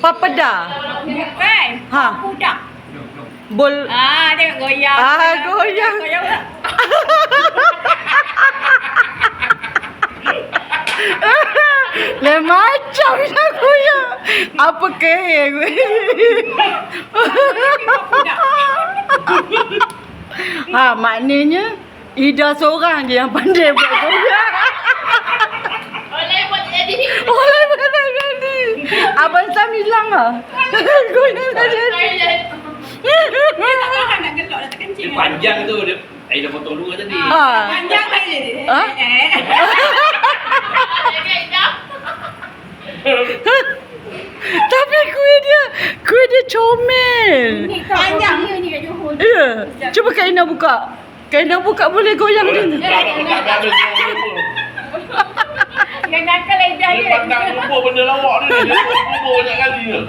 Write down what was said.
Papada. Bukan. Ha. Budak. Bol. Tengok goyang. Goyang. Goyang pula. Lain macam dah goyang. Apa keheng? Maknanya Ida seorang je yang pandai buat goyang. Oleh buat jadi. Oleh mana jadi? Abang Sam hilang lah. Goyang tak jadi. Dia tak tahan nak gelak dah terkencing. Dia panjang tu dia. Dah potong dua tadi. Panjang kan dia. Ha? Tapi kuih dia comel. Panjang dia ni kat Johor. Ya. Cuba Kak Ina buka. Kak Ina buka boleh goyang dia. Yang nakal Aida Dia dia. pandang lupa benda lawak ni. Dia lupa banyak kali je.